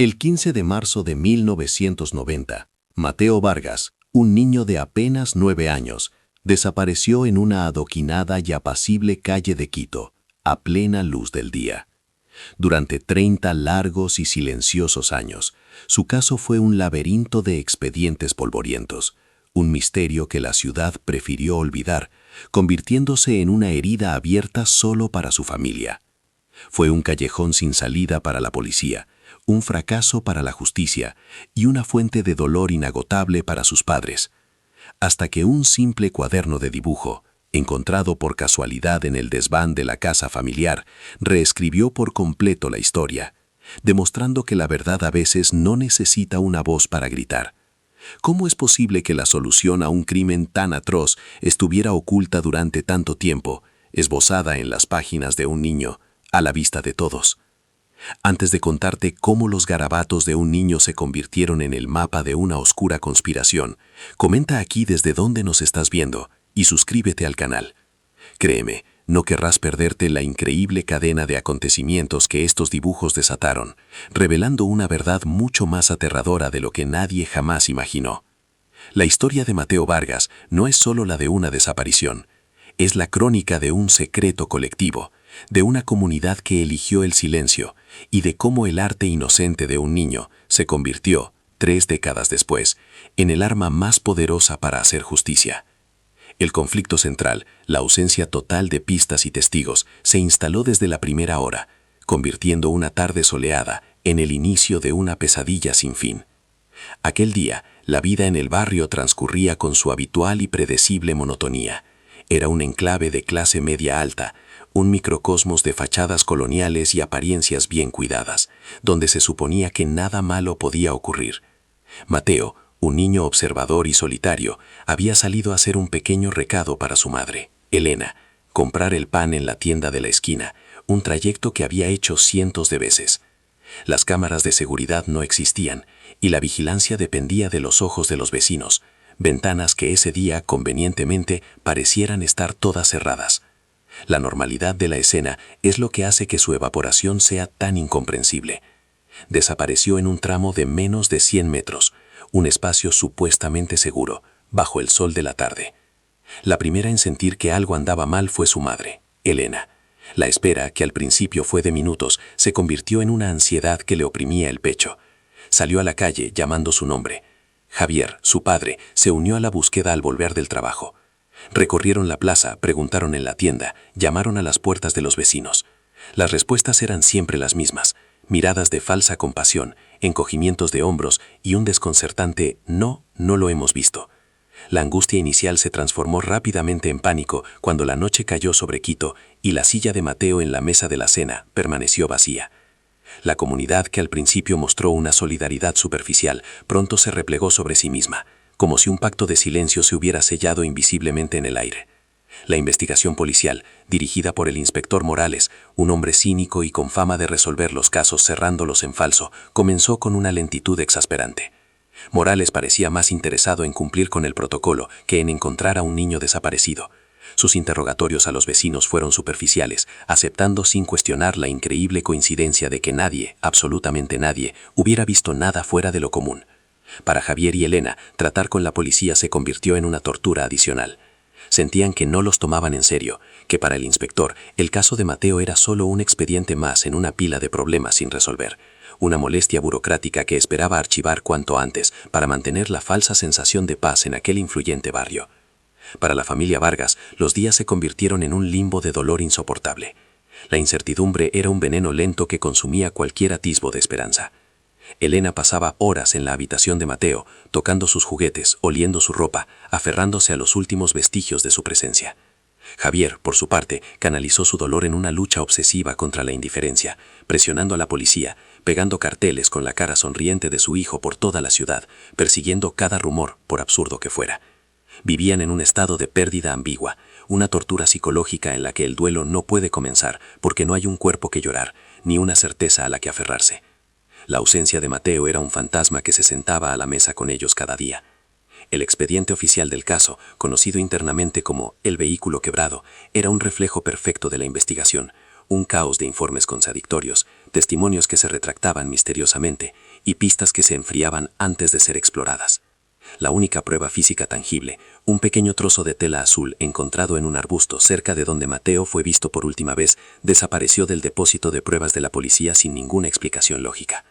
El 15 de marzo de 1990, Mateo Vargas, un niño de apenas 9 años, desapareció en una adoquinada y apacible calle de Quito, a plena luz del día. Durante 30 largos y silenciosos años, su caso fue un laberinto de expedientes polvorientos, un misterio que la ciudad prefirió olvidar, convirtiéndose en una herida abierta solo para su familia. Fue un callejón sin salida para la policía, un fracaso para la justicia y una fuente de dolor inagotable para sus padres, hasta que un simple cuaderno de dibujo, encontrado por casualidad en el desván de la casa familiar, reescribió por completo la historia, demostrando que la verdad a veces no necesita una voz para gritar. ¿Cómo es posible que la solución a un crimen tan atroz estuviera oculta durante tanto tiempo, esbozada en las páginas de un niño, a la vista de todos? Antes de contarte cómo los garabatos de un niño se convirtieron en el mapa de una oscura conspiración, comenta aquí desde dónde nos estás viendo y suscríbete al canal. Créeme, no querrás perderte la increíble cadena de acontecimientos que estos dibujos desataron, revelando una verdad mucho más aterradora de lo que nadie jamás imaginó. La historia de Mateo Vargas no es solo la de una desaparición, es la crónica de un secreto colectivo, de una comunidad que eligió el silencio y de cómo el arte inocente de un niño se convirtió, 3 décadas después, en el arma más poderosa para hacer justicia. El conflicto central, la ausencia total de pistas y testigos, se instaló desde la primera hora, convirtiendo una tarde soleada en el inicio de una pesadilla sin fin. Aquel día, la vida en el barrio transcurría con su habitual y predecible monotonía. Era un enclave de clase media alta, un microcosmos de fachadas coloniales y apariencias bien cuidadas, donde se suponía que nada malo podía ocurrir. Mateo, un niño observador y solitario, había salido a hacer un pequeño recado para su madre, Elena, comprar el pan en la tienda de la esquina, un trayecto que había hecho cientos de veces. Las cámaras de seguridad no existían y la vigilancia dependía de los ojos de los vecinos, ventanas que ese día convenientemente parecieran estar todas cerradas. La normalidad de la escena es lo que hace que su evaporación sea tan incomprensible. Desapareció en un tramo de menos de 100 metros, un espacio supuestamente seguro, bajo el sol de la tarde. La primera en sentir que algo andaba mal fue su madre, Elena. La espera, que al principio fue de minutos, se convirtió en una ansiedad que le oprimía el pecho. Salió a la calle llamando su nombre. Javier, su padre, se unió a la búsqueda al volver del trabajo. Recorrieron la plaza, preguntaron en la tienda, llamaron a las puertas de los vecinos. Las respuestas eran siempre las mismas, miradas de falsa compasión, encogimientos de hombros y un desconcertante «no, no lo hemos visto». La angustia inicial se transformó rápidamente en pánico cuando la noche cayó sobre Quito y la silla de Mateo en la mesa de la cena permaneció vacía. La comunidad, que al principio mostró una solidaridad superficial, pronto se replegó sobre sí misma, como si un pacto de silencio se hubiera sellado invisiblemente en el aire. La investigación policial, dirigida por el inspector Morales, un hombre cínico y con fama de resolver los casos cerrándolos en falso, comenzó con una lentitud exasperante. Morales parecía más interesado en cumplir con el protocolo que en encontrar a un niño desaparecido. Sus interrogatorios a los vecinos fueron superficiales, aceptando sin cuestionar la increíble coincidencia de que nadie, absolutamente nadie, hubiera visto nada fuera de lo común. Para Javier y Elena, tratar con la policía se convirtió en una tortura adicional. Sentían que no los tomaban en serio, que para el inspector el caso de Mateo era solo un expediente más en una pila de problemas sin resolver, una molestia burocrática que esperaba archivar cuanto antes para mantener la falsa sensación de paz en aquel influyente barrio. Para la familia Vargas, los días se convirtieron en un limbo de dolor insoportable. La incertidumbre era un veneno lento que consumía cualquier atisbo de esperanza. Elena pasaba horas en la habitación de Mateo, tocando sus juguetes, oliendo su ropa, aferrándose a los últimos vestigios de su presencia. Javier, por su parte, canalizó su dolor en una lucha obsesiva contra la indiferencia, presionando a la policía, pegando carteles con la cara sonriente de su hijo por toda la ciudad, persiguiendo cada rumor, por absurdo que fuera. Vivían en un estado de pérdida ambigua, una tortura psicológica en la que el duelo no puede comenzar porque no hay un cuerpo que llorar, ni una certeza a la que aferrarse. La ausencia de Mateo era un fantasma que se sentaba a la mesa con ellos cada día. El expediente oficial del caso, conocido internamente como el vehículo quebrado, era un reflejo perfecto de la investigación, un caos de informes contradictorios, testimonios que se retractaban misteriosamente y pistas que se enfriaban antes de ser exploradas. La única prueba física tangible, un pequeño trozo de tela azul encontrado en un arbusto cerca de donde Mateo fue visto por última vez, desapareció del depósito de pruebas de la policía sin ninguna explicación lógica.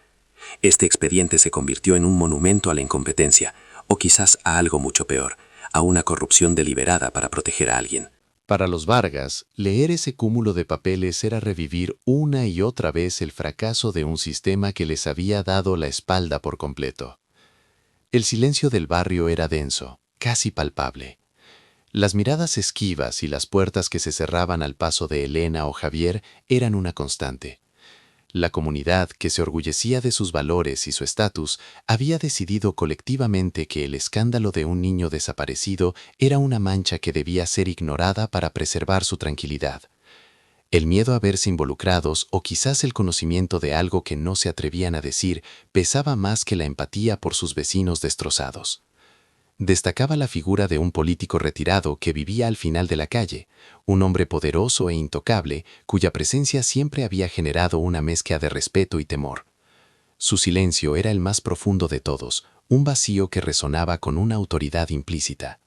Este expediente se convirtió en un monumento a la incompetencia, o quizás a algo mucho peor, a una corrupción deliberada para proteger a alguien. Para los Vargas, leer ese cúmulo de papeles era revivir una y otra vez el fracaso de un sistema que les había dado la espalda por completo. El silencio del barrio era denso, casi palpable. Las miradas esquivas y las puertas que se cerraban al paso de Elena o Javier eran una constante. La comunidad, que se orgullecía de sus valores y su estatus, había decidido colectivamente que el escándalo de un niño desaparecido era una mancha que debía ser ignorada para preservar su tranquilidad. El miedo a verse involucrados o quizás el conocimiento de algo que no se atrevían a decir pesaba más que la empatía por sus vecinos destrozados. Destacaba la figura de un político retirado que vivía al final de la calle, un hombre poderoso e intocable cuya presencia siempre había generado una mezcla de respeto y temor. Su silencio era el más profundo de todos, un vacío que resonaba con una autoridad implícita.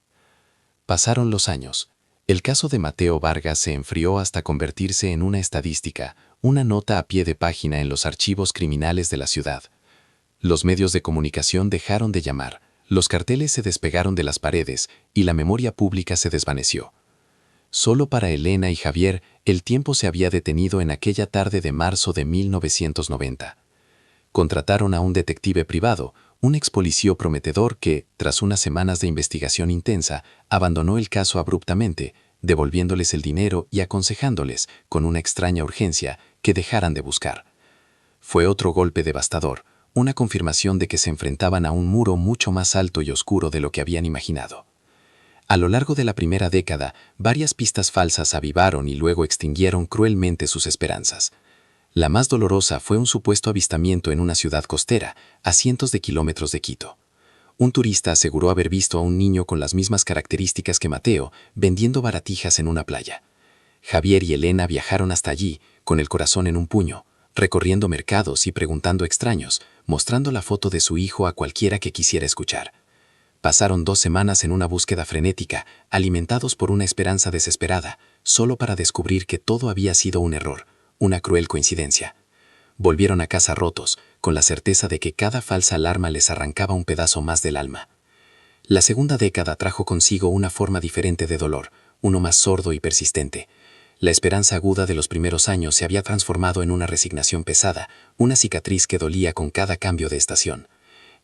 Pasaron los años. El caso de Mateo Vargas se enfrió hasta convertirse en una estadística, una nota a pie de página en los archivos criminales de la ciudad. Los medios de comunicación dejaron de llamar. Los carteles se despegaron de las paredes y la memoria pública se desvaneció. Solo para Elena y Javier, el tiempo se había detenido en aquella tarde de marzo de 1990. Contrataron a un detective privado, un expolicía prometedor que, tras unas semanas de investigación intensa, abandonó el caso abruptamente, devolviéndoles el dinero y aconsejándoles, con una extraña urgencia, que dejaran de buscar. Fue otro golpe devastador, una confirmación de que se enfrentaban a un muro mucho más alto y oscuro de lo que habían imaginado. A lo largo de la primera década, varias pistas falsas avivaron y luego extinguieron cruelmente sus esperanzas. La más dolorosa fue un supuesto avistamiento en una ciudad costera, a cientos de kilómetros de Quito. Un turista aseguró haber visto a un niño con las mismas características que Mateo, vendiendo baratijas en una playa. Javier y Elena viajaron hasta allí, con el corazón en un puño, recorriendo mercados y preguntando a extraños, mostrando la foto de su hijo a cualquiera que quisiera escuchar. Pasaron 2 semanas en una búsqueda frenética, alimentados por una esperanza desesperada, solo para descubrir que todo había sido un error, una cruel coincidencia. Volvieron a casa rotos, con la certeza de que cada falsa alarma les arrancaba un pedazo más del alma. La segunda década trajo consigo una forma diferente de dolor, uno más sordo y persistente. La esperanza aguda de los primeros años se había transformado en una resignación pesada, una cicatriz que dolía con cada cambio de estación.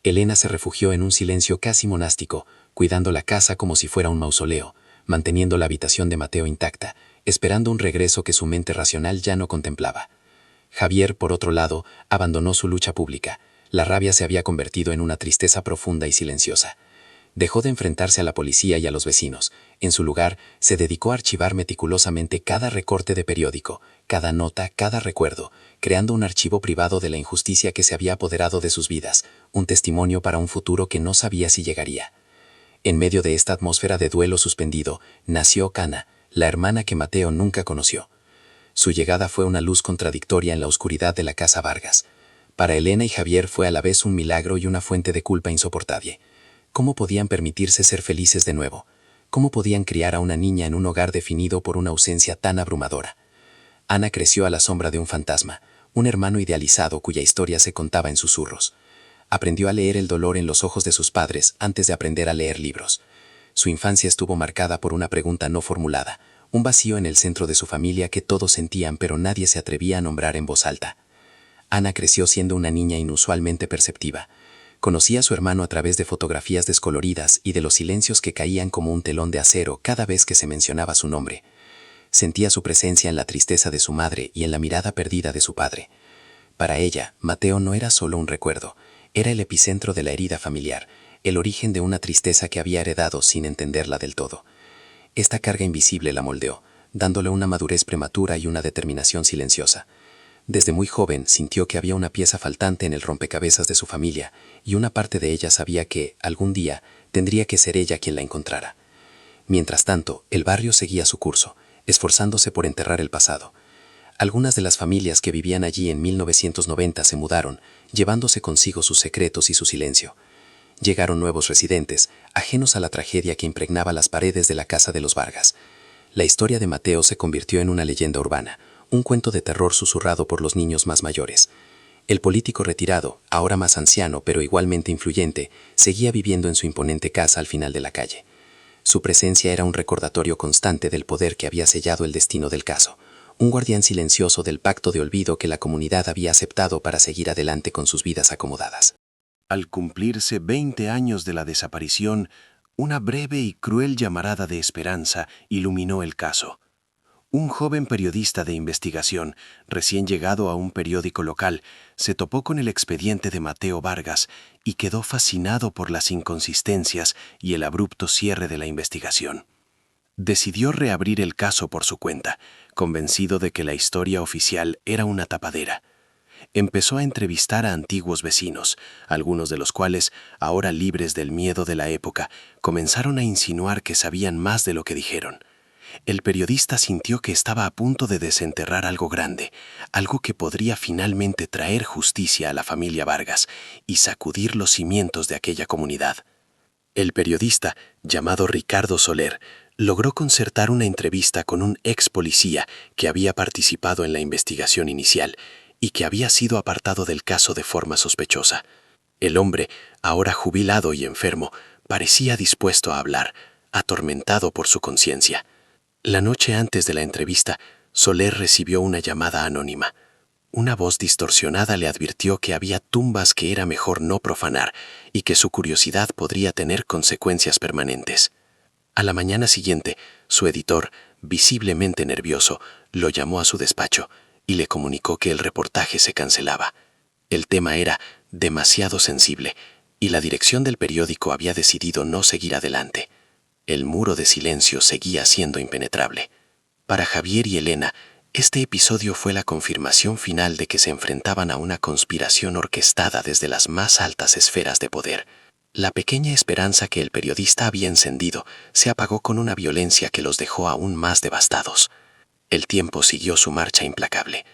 Elena se refugió en un silencio casi monástico, cuidando la casa como si fuera un mausoleo, manteniendo la habitación de Mateo intacta, esperando un regreso que su mente racional ya no contemplaba. Javier, por otro lado, abandonó su lucha pública. La rabia se había convertido en una tristeza profunda y silenciosa. Dejó de enfrentarse a la policía y a los vecinos. En su lugar, se dedicó a archivar meticulosamente cada recorte de periódico, cada nota, cada recuerdo, creando un archivo privado de la injusticia que se había apoderado de sus vidas, un testimonio para un futuro que no sabía si llegaría. En medio de esta atmósfera de duelo suspendido, nació Cana, la hermana que Mateo nunca conoció. Su llegada fue una luz contradictoria en la oscuridad de la casa Vargas. Para Elena y Javier fue a la vez un milagro y una fuente de culpa insoportable. ¿Cómo podían permitirse ser felices de nuevo? ¿Cómo podían criar a una niña en un hogar definido por una ausencia tan abrumadora? Ana creció a la sombra de un fantasma, un hermano idealizado cuya historia se contaba en susurros. Aprendió a leer el dolor en los ojos de sus padres antes de aprender a leer libros. Su infancia estuvo marcada por una pregunta no formulada, un vacío en el centro de su familia que todos sentían pero nadie se atrevía a nombrar en voz alta. Ana creció siendo una niña inusualmente perceptiva. Conocía a su hermano a través de fotografías descoloridas y de los silencios que caían como un telón de acero cada vez que se mencionaba su nombre. Sentía su presencia en la tristeza de su madre y en la mirada perdida de su padre. Para ella, Mateo no era solo un recuerdo, era el epicentro de la herida familiar, el origen de una tristeza que había heredado sin entenderla del todo. Esta carga invisible la moldeó, dándole una madurez prematura y una determinación silenciosa. Desde muy joven sintió que había una pieza faltante en el rompecabezas de su familia y una parte de ella sabía que, algún día, tendría que ser ella quien la encontrara. Mientras tanto, el barrio seguía su curso, esforzándose por enterrar el pasado. Algunas de las familias que vivían allí en 1990 se mudaron, llevándose consigo sus secretos y su silencio. Llegaron nuevos residentes, ajenos a la tragedia que impregnaba las paredes de la casa de los Vargas. La historia de Mateo se convirtió en una leyenda urbana, un cuento de terror susurrado por los niños más mayores. El político retirado, ahora más anciano pero igualmente influyente, seguía viviendo en su imponente casa al final de la calle. Su presencia era un recordatorio constante del poder que había sellado el destino del caso, un guardián silencioso del pacto de olvido que la comunidad había aceptado para seguir adelante con sus vidas acomodadas. Al cumplirse 20 años de la desaparición, una breve y cruel llamarada de esperanza iluminó el caso. Un joven periodista de investigación, recién llegado a un periódico local, se topó con el expediente de Mateo Vargas y quedó fascinado por las inconsistencias y el abrupto cierre de la investigación. Decidió reabrir el caso por su cuenta, convencido de que la historia oficial era una tapadera. Empezó a entrevistar a antiguos vecinos, algunos de los cuales, ahora libres del miedo de la época, comenzaron a insinuar que sabían más de lo que dijeron. El periodista sintió que estaba a punto de desenterrar algo grande, algo que podría finalmente traer justicia a la familia Vargas y sacudir los cimientos de aquella comunidad. El periodista, llamado Ricardo Soler, logró concertar una entrevista con un ex policía que había participado en la investigación inicial y que había sido apartado del caso de forma sospechosa. El hombre, ahora jubilado y enfermo, parecía dispuesto a hablar, atormentado por su conciencia. La noche antes de la entrevista, Soler recibió una llamada anónima. Una voz distorsionada le advirtió que había tumbas que era mejor no profanar y que su curiosidad podría tener consecuencias permanentes. A la mañana siguiente, su editor, visiblemente nervioso, lo llamó a su despacho y le comunicó que el reportaje se cancelaba. El tema era demasiado sensible y la dirección del periódico había decidido no seguir adelante. El muro de silencio seguía siendo impenetrable. Para Javier y Elena, este episodio fue la confirmación final de que se enfrentaban a una conspiración orquestada desde las más altas esferas de poder. La pequeña esperanza que el periodista había encendido se apagó con una violencia que los dejó aún más devastados. El tiempo siguió su marcha implacable.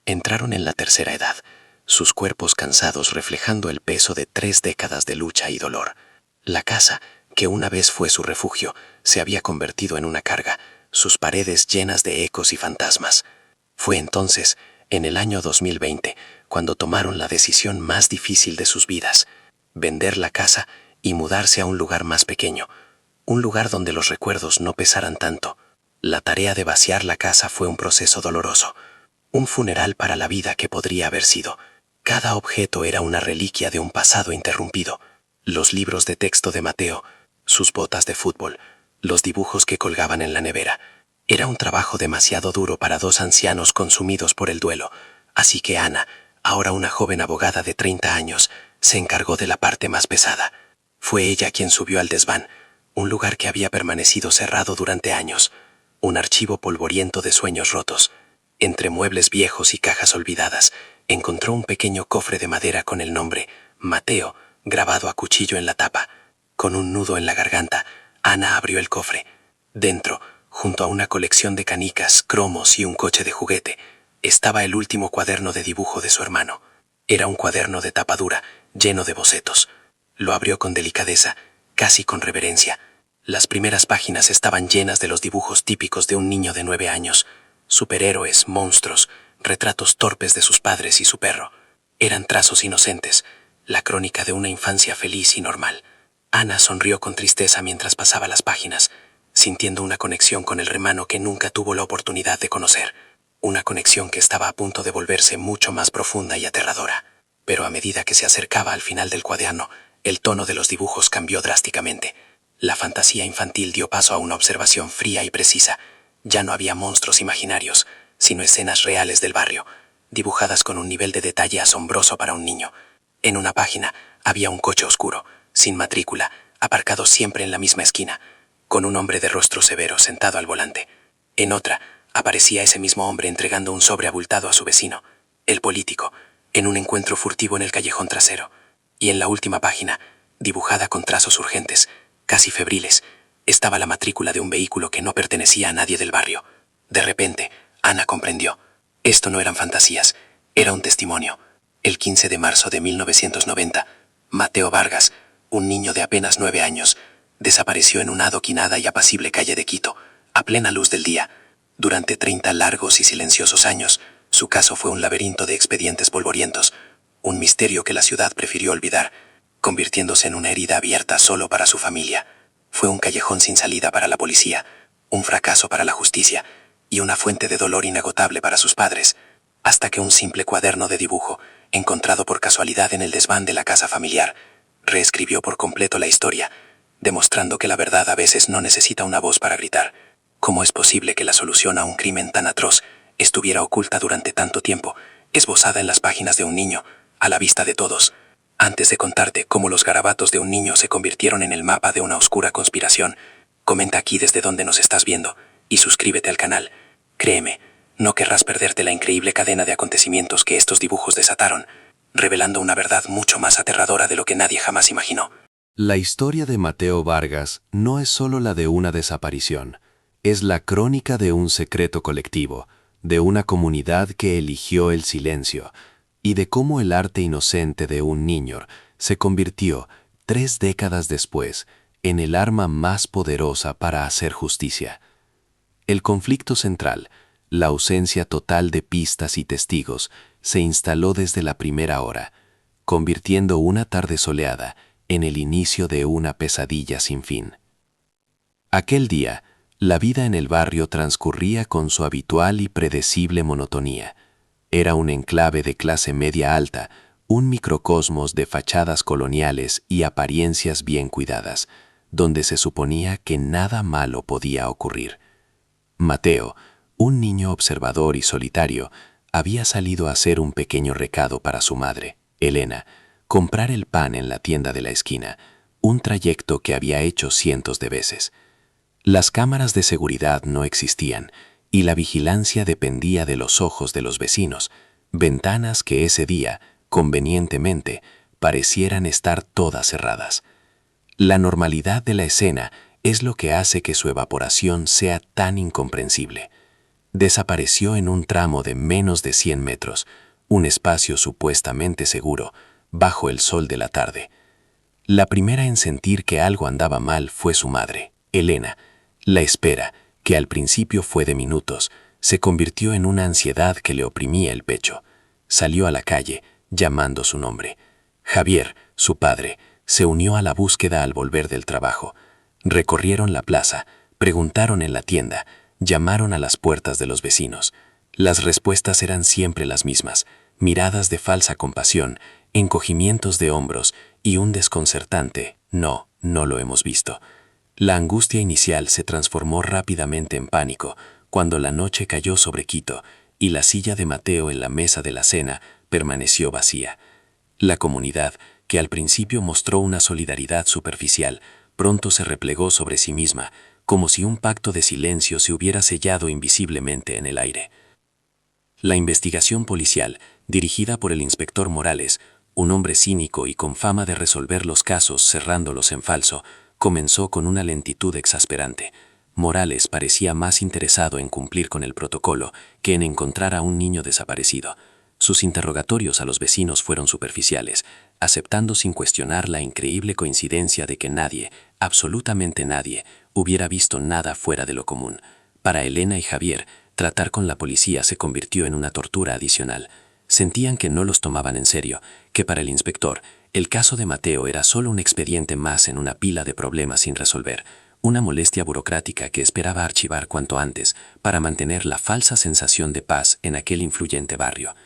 Entraron en la tercera edad, sus cuerpos cansados reflejando el peso de 3 décadas de lucha y dolor. La casa, que una vez fue su refugio, se había convertido en una carga, sus paredes llenas de ecos y fantasmas. Fue entonces, en el año 2020, cuando tomaron la decisión más difícil de sus vidas: vender la casa y mudarse a un lugar más pequeño, un lugar donde los recuerdos no pesaran tanto. La tarea de vaciar la casa fue un proceso doloroso, un funeral para la vida que podría haber sido. Cada objeto era una reliquia de un pasado interrumpido. Los libros de texto de Mateo, sus botas de fútbol, los dibujos que colgaban en la nevera. Era un trabajo demasiado duro para 2 ancianos consumidos por el duelo, así que Ana, ahora una joven abogada de 30 años, se encargó de la parte más pesada. Fue ella quien subió al desván, un lugar que había permanecido cerrado durante años, un archivo polvoriento de sueños rotos. Entre muebles viejos y cajas olvidadas, encontró un pequeño cofre de madera con el nombre Mateo grabado a cuchillo en la tapa. Con un nudo en la garganta, Ana abrió el cofre. Dentro, junto a una colección de canicas, cromos y un coche de juguete, estaba el último cuaderno de dibujo de su hermano. Era un cuaderno de tapa dura, lleno de bocetos. Lo abrió con delicadeza, casi con reverencia. Las primeras páginas estaban llenas de los dibujos típicos de un niño de 9 años. Superhéroes, monstruos, retratos torpes de sus padres y su perro. Eran trazos inocentes, la crónica de una infancia feliz y normal. Ana sonrió con tristeza mientras pasaba las páginas, sintiendo una conexión con el hermano que nunca tuvo la oportunidad de conocer. Una conexión que estaba a punto de volverse mucho más profunda y aterradora. Pero a medida que se acercaba al final del cuaderno, el tono de los dibujos cambió drásticamente. La fantasía infantil dio paso a una observación fría y precisa. Ya no había monstruos imaginarios, sino escenas reales del barrio, dibujadas con un nivel de detalle asombroso para un niño. En una página había un coche oscuro, sin matrícula, aparcado siempre en la misma esquina, con un hombre de rostro severo sentado al volante. En otra, aparecía ese mismo hombre entregando un sobre abultado a su vecino, el político, en un encuentro furtivo en el callejón trasero. Y en la última página, dibujada con trazos urgentes, casi febriles, estaba la matrícula de un vehículo que no pertenecía a nadie del barrio. De repente, Ana comprendió. Esto no eran fantasías, era un testimonio. El 15 de marzo de 1990, Mateo Vargas, un niño de apenas 9 años, desapareció en una adoquinada y apacible calle de Quito, a plena luz del día. Durante 30 largos y silenciosos años, su caso fue un laberinto de expedientes polvorientos, un misterio que la ciudad prefirió olvidar, convirtiéndose en una herida abierta solo para su familia. Fue un callejón sin salida para la policía, un fracaso para la justicia y una fuente de dolor inagotable para sus padres, hasta que un simple cuaderno de dibujo, encontrado por casualidad en el desván de la casa familiar, reescribió por completo la historia, demostrando que la verdad a veces no necesita una voz para gritar. ¿Cómo es posible que la solución a un crimen tan atroz estuviera oculta durante tanto tiempo, esbozada en las páginas de un niño, a la vista de todos? Antes de contarte cómo los garabatos de un niño se convirtieron en el mapa de una oscura conspiración, comenta aquí desde donde nos estás viendo y suscríbete al canal. Créeme, no querrás perderte la increíble cadena de acontecimientos que estos dibujos desataron, revelando una verdad mucho más aterradora de lo que nadie jamás imaginó. La historia de Mateo Vargas no es solo la de una desaparición, es la crónica de un secreto colectivo, de una comunidad que eligió el silencio, y de cómo el arte inocente de un niño se convirtió, 3 décadas después, en el arma más poderosa para hacer justicia. El conflicto central, la ausencia total de pistas y testigos, se instaló desde la primera hora, convirtiendo una tarde soleada en el inicio de una pesadilla sin fin. Aquel día, la vida en el barrio transcurría con su habitual y predecible monotonía. Era un enclave de clase media alta, un microcosmos de fachadas coloniales y apariencias bien cuidadas, donde se suponía que nada malo podía ocurrir. Mateo, un niño observador y solitario, había salido a hacer un pequeño recado para su madre, Elena, comprar el pan en la tienda de la esquina, un trayecto que había hecho cientos de veces. Las cámaras de seguridad no existían y la vigilancia dependía de los ojos de los vecinos, ventanas que ese día, convenientemente, parecieran estar todas cerradas. La normalidad de la escena es lo que hace que su evaporación sea tan incomprensible. Desapareció en un tramo de menos de 100 metros, un espacio supuestamente seguro, bajo el sol de la tarde. La primera en sentir que algo andaba mal fue su madre, Elena. La espera, que al principio fue de minutos, se convirtió en una ansiedad que le oprimía el pecho. Salió a la calle, llamando su nombre. Javier, su padre, se unió a la búsqueda al volver del trabajo. Recorrieron la plaza, preguntaron en la tienda, llamaron a las puertas de los vecinos. Las respuestas eran siempre las mismas: miradas de falsa compasión, encogimientos de hombros y un desconcertante «no, no lo hemos visto». La angustia inicial se transformó rápidamente en pánico cuando la noche cayó sobre Quito y la silla de Mateo en la mesa de la cena permaneció vacía. La comunidad, que al principio mostró una solidaridad superficial, pronto se replegó sobre sí misma, como si un pacto de silencio se hubiera sellado invisiblemente en el aire. La investigación policial, dirigida por el inspector Morales, un hombre cínico y con fama de resolver los casos cerrándolos en falso, comenzó con una lentitud exasperante. Morales parecía más interesado en cumplir con el protocolo que en encontrar a un niño desaparecido. Sus interrogatorios a los vecinos fueron superficiales, aceptando sin cuestionar la increíble coincidencia de que nadie, absolutamente nadie, hubiera visto nada fuera de lo común. Para Elena y Javier, tratar con la policía se convirtió en una tortura adicional. Sentían que no los tomaban en serio, que para el inspector, el caso de Mateo era solo un expediente más en una pila de problemas sin resolver, una molestia burocrática que esperaba archivar cuanto antes para mantener la falsa sensación de paz en aquel influyente barrio.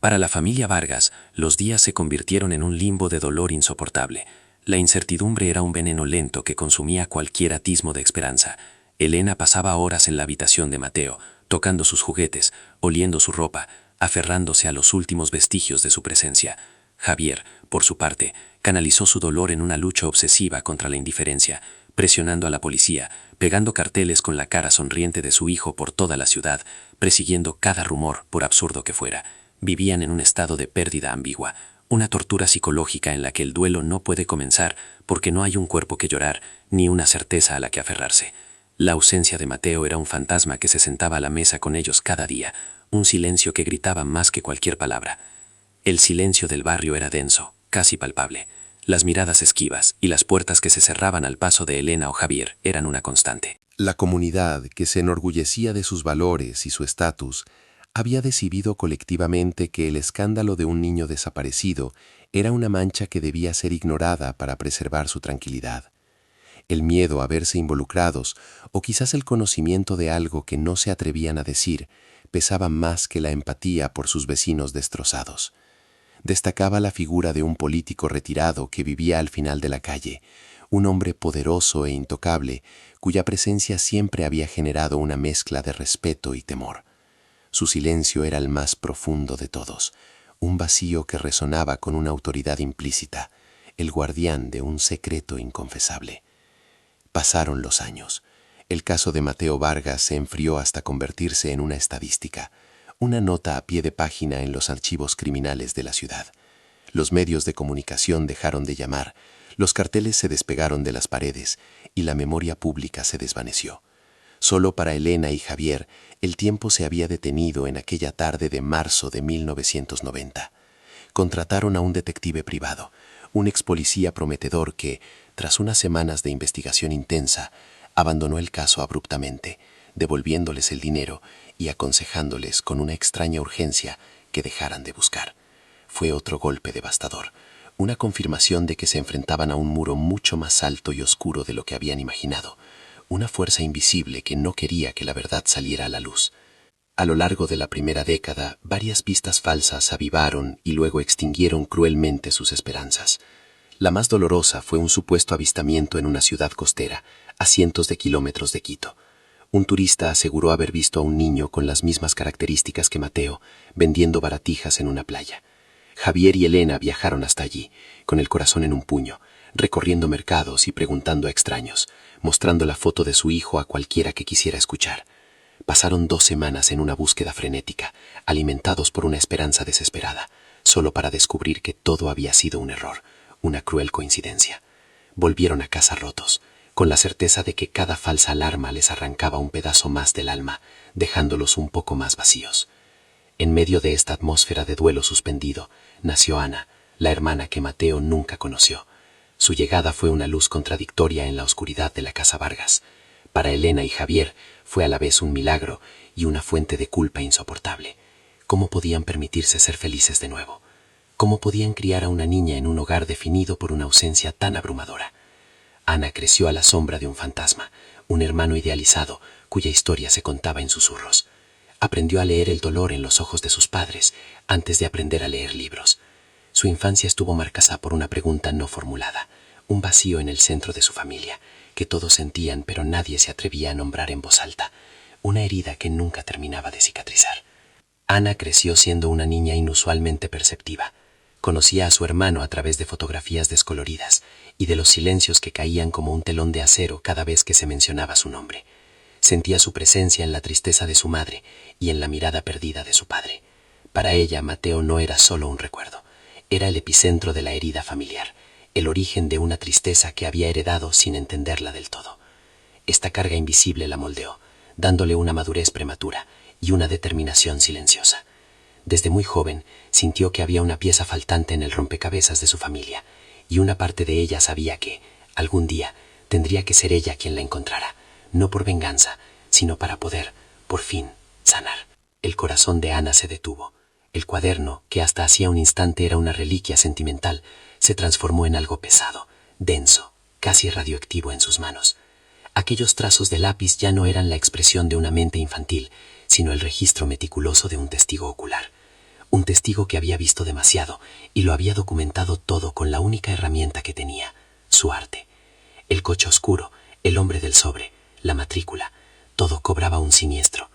Para la familia Vargas, los días se convirtieron en un limbo de dolor insoportable. La incertidumbre era un veneno lento que consumía cualquier atismo de esperanza. Elena pasaba horas en la habitación de Mateo, tocando sus juguetes, oliendo su ropa, aferrándose a los últimos vestigios de su presencia. Javier, por su parte, canalizó su dolor en una lucha obsesiva contra la indiferencia, presionando a la policía, pegando carteles con la cara sonriente de su hijo por toda la ciudad, persiguiendo cada rumor, por absurdo que fuera. Vivían en un estado de pérdida ambigua, una tortura psicológica en la que el duelo no puede comenzar porque no hay un cuerpo que llorar ni una certeza a la que aferrarse. La ausencia de Mateo era un fantasma que se sentaba a la mesa con ellos cada día, un silencio que gritaba más que cualquier palabra. El silencio del barrio era denso, casi palpable. Las miradas esquivas y las puertas que se cerraban al paso de Elena o Javier eran una constante. La comunidad, que se enorgullecía de sus valores y su estatus, había decidido colectivamente que el escándalo de un niño desaparecido era una mancha que debía ser ignorada para preservar su tranquilidad. El miedo a verse involucrados, o quizás el conocimiento de algo que no se atrevían a decir, pesaba más que la empatía por sus vecinos destrozados. Destacaba la figura de un político retirado que vivía al final de la calle, un hombre poderoso e intocable, cuya presencia siempre había generado una mezcla de respeto y temor. Su silencio era el más profundo de todos, un vacío que resonaba con una autoridad implícita, el guardián de un secreto inconfesable. Pasaron los años. El caso de Mateo Vargas se enfrió hasta convertirse en una estadística, una nota a pie de página en los archivos criminales de la ciudad. Los medios de comunicación dejaron de llamar, los carteles se despegaron de las paredes y la memoria pública se desvaneció. Solo para Elena y Javier, el tiempo se había detenido en aquella tarde de marzo de 1990. Contrataron a un detective privado, un ex policía prometedor que, tras unas semanas de investigación intensa, abandonó el caso abruptamente, devolviéndoles el dinero y aconsejándoles con una extraña urgencia que dejaran de buscar. Fue otro golpe devastador, una confirmación de que se enfrentaban a un muro mucho más alto y oscuro de lo que habían imaginado, una fuerza invisible que no quería que la verdad saliera a la luz. A lo largo de la primera década, varias pistas falsas avivaron y luego extinguieron cruelmente sus esperanzas. La más dolorosa fue un supuesto avistamiento en una ciudad costera, a cientos de kilómetros de Quito. Un turista aseguró haber visto a un niño con las mismas características que Mateo, vendiendo baratijas en una playa. Javier y Elena viajaron hasta allí, con el corazón en un puño, recorriendo mercados y preguntando a extraños, mostrando la foto de su hijo a cualquiera que quisiera escuchar. Pasaron 2 semanas en una búsqueda frenética, alimentados por una esperanza desesperada, solo para descubrir que todo había sido un error, una cruel coincidencia. Volvieron a casa rotos, con la certeza de que cada falsa alarma les arrancaba un pedazo más del alma, dejándolos un poco más vacíos. En medio de esta atmósfera de duelo suspendido, nació Ana, la hermana que Mateo nunca conoció. Su llegada fue una luz contradictoria en la oscuridad de la casa Vargas. Para Elena y Javier fue a la vez un milagro y una fuente de culpa insoportable. ¿Cómo podían permitirse ser felices de nuevo? ¿Cómo podían criar a una niña en un hogar definido por una ausencia tan abrumadora? Ana creció a la sombra de un fantasma, un hermano idealizado cuya historia se contaba en susurros. Aprendió a leer el dolor en los ojos de sus padres antes de aprender a leer libros. Su infancia estuvo marcada por una pregunta no formulada, un vacío en el centro de su familia, que todos sentían pero nadie se atrevía a nombrar en voz alta, una herida que nunca terminaba de cicatrizar. Ana creció siendo una niña inusualmente perceptiva. Conocía a su hermano a través de fotografías descoloridas y de los silencios que caían como un telón de acero cada vez que se mencionaba su nombre. Sentía su presencia en la tristeza de su madre y en la mirada perdida de su padre. Para ella, Mateo no era solo un recuerdo, era el epicentro de la herida familiar, el origen de una tristeza que había heredado sin entenderla del todo. Esta carga invisible la moldeó, dándole una madurez prematura y una determinación silenciosa. Desde muy joven sintió que había una pieza faltante en el rompecabezas de su familia, y una parte de ella sabía que, algún día, tendría que ser ella quien la encontrara, no por venganza, sino para poder, por fin, sanar. El corazón de Ana se detuvo. El cuaderno, que hasta hacía un instante era una reliquia sentimental, se transformó en algo pesado, denso, casi radioactivo en sus manos. Aquellos trazos de lápiz ya no eran la expresión de una mente infantil, sino el registro meticuloso de un testigo ocular. Un testigo que había visto demasiado y lo había documentado todo con la única herramienta que tenía, su arte. El coche oscuro, el hombre del sobre, la matrícula, todo cobraba un siniestro.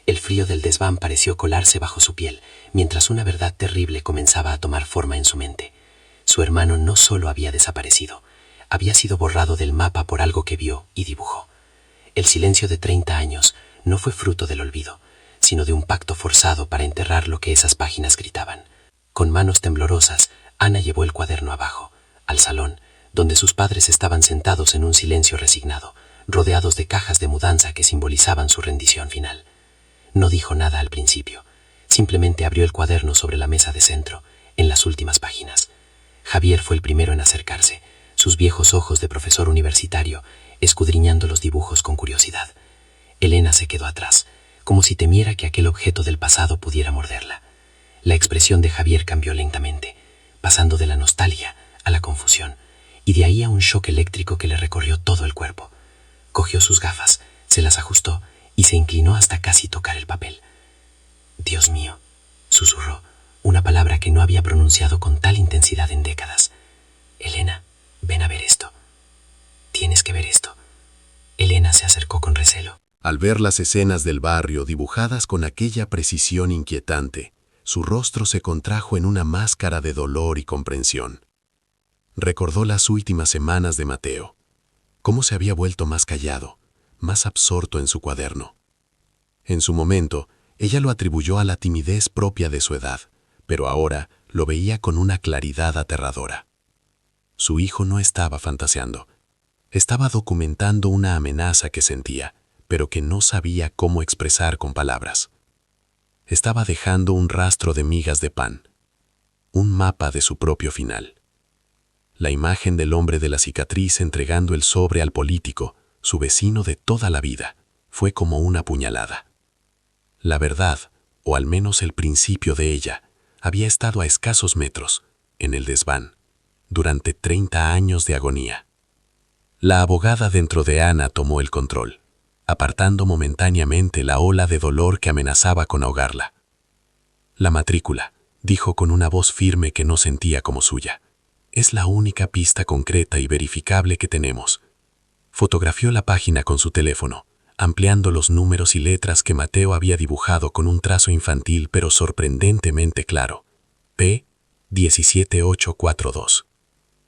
El frío del desván pareció colarse bajo su piel, mientras una verdad terrible comenzaba a tomar forma en su mente. Su hermano no solo había desaparecido, había sido borrado del mapa por algo que vio y dibujó. El silencio de 30 años no fue fruto del olvido, sino de un pacto forzado para enterrar lo que esas páginas gritaban. Con manos temblorosas, Ana llevó el cuaderno abajo, al salón, donde sus padres estaban sentados en un silencio resignado, rodeados de cajas de mudanza que simbolizaban su rendición final. No dijo nada al principio, simplemente abrió el cuaderno sobre la mesa de centro, en las últimas páginas. Javier fue el primero en acercarse, sus viejos ojos de profesor universitario escudriñando los dibujos con curiosidad. Elena se quedó atrás, como si temiera que aquel objeto del pasado pudiera morderla. La expresión de Javier cambió lentamente, pasando de la nostalgia a la confusión, y de ahí a un shock eléctrico que le recorrió todo el cuerpo. Cogió sus gafas, se las ajustó y se inclinó hasta casi tocar el papel. «Dios mío», susurró, una palabra que no había pronunciado con tal intensidad en décadas. «Elena, ven a ver esto. Tienes que ver esto». Elena se acercó con recelo. Al ver las escenas del barrio dibujadas con aquella precisión inquietante, su rostro se contrajo en una máscara de dolor y comprensión. Recordó las últimas semanas de Mateo, cómo se había vuelto más callado, más absorto en su cuaderno. En su momento, ella lo atribuyó a la timidez propia de su edad, pero ahora lo veía con una claridad aterradora. Su hijo no estaba fantaseando. Estaba documentando una amenaza que sentía, pero que no sabía cómo expresar con palabras. Estaba dejando un rastro de migas de pan, un mapa de su propio final. La imagen del hombre de la cicatriz entregando el sobre al político, su vecino de toda la vida, fue como una puñalada. La verdad, o al menos el principio de ella, había estado a escasos metros, en el desván, durante 30 años de agonía. La abogada dentro de Ana tomó el control, apartando momentáneamente la ola de dolor que amenazaba con ahogarla. «La matrícula», dijo con una voz firme que no sentía como suya. «Es la única pista concreta y verificable que tenemos». Fotografió la página con su teléfono, ampliando los números y letras que Mateo había dibujado con un trazo infantil pero sorprendentemente claro. P 17842.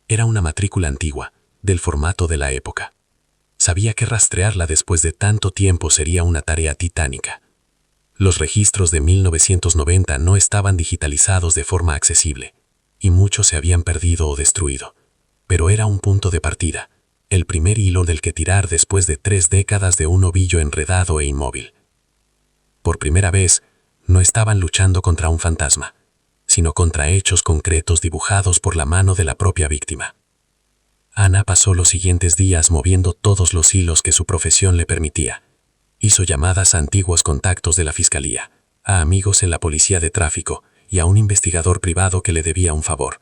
Era una matrícula antigua, del formato de la época. Sabía que rastrearla después de tanto tiempo sería una tarea titánica. Los registros de 1990 no estaban digitalizados de forma accesible, y muchos se habían perdido o destruido. Pero era un punto de partida, el primer hilo del que tirar después de 3 décadas de un ovillo enredado e inmóvil. Por primera vez, no estaban luchando contra un fantasma, sino contra hechos concretos dibujados por la mano de la propia víctima. Ana pasó los siguientes días moviendo todos los hilos que su profesión le permitía. Hizo llamadas a antiguos contactos de la fiscalía, a amigos en la policía de tráfico y a un investigador privado que le debía un favor.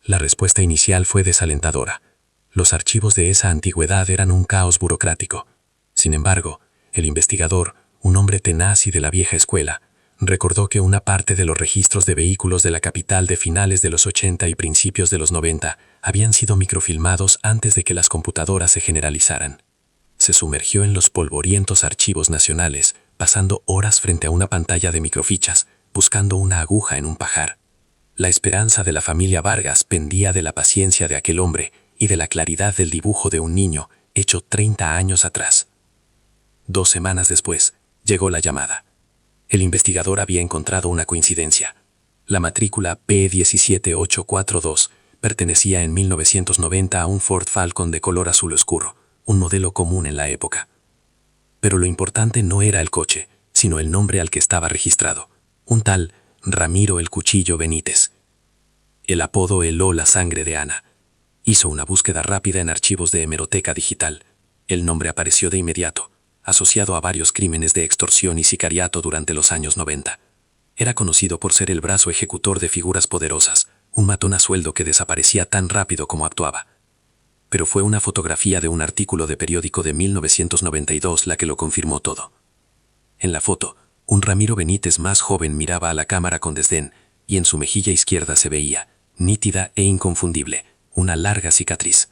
La respuesta inicial fue desalentadora. Los archivos de esa antigüedad eran un caos burocrático. Sin embargo, el investigador, un hombre tenaz y de la vieja escuela, recordó que una parte de los registros de vehículos de la capital de finales de los 80 y principios de los 90 habían sido microfilmados antes de que las computadoras se generalizaran. Se sumergió en los polvorientos archivos nacionales, pasando horas frente a una pantalla de microfichas, buscando una aguja en un pajar. La esperanza de la familia Vargas pendía de la paciencia de aquel hombre y de la claridad del dibujo de un niño hecho 30 años atrás. 2 semanas después, llegó la llamada. El investigador había encontrado una coincidencia. La matrícula P17842 pertenecía en 1990 a un Ford Falcon de color azul oscuro, un modelo común en la época. Pero lo importante no era el coche, sino el nombre al que estaba registrado, un tal Ramiro el Cuchillo Benítez. El apodo heló la sangre de Ana. Hizo una búsqueda rápida en archivos de hemeroteca digital. El nombre apareció de inmediato, asociado a varios crímenes de extorsión y sicariato durante los años 90. Era conocido por ser el brazo ejecutor de figuras poderosas, un matón a sueldo que desaparecía tan rápido como actuaba. Pero fue una fotografía de un artículo de periódico de 1992 la que lo confirmó todo. En la foto, un Ramiro Benítez más joven miraba a la cámara con desdén, y en su mejilla izquierda se veía, nítida e inconfundible, una larga cicatriz.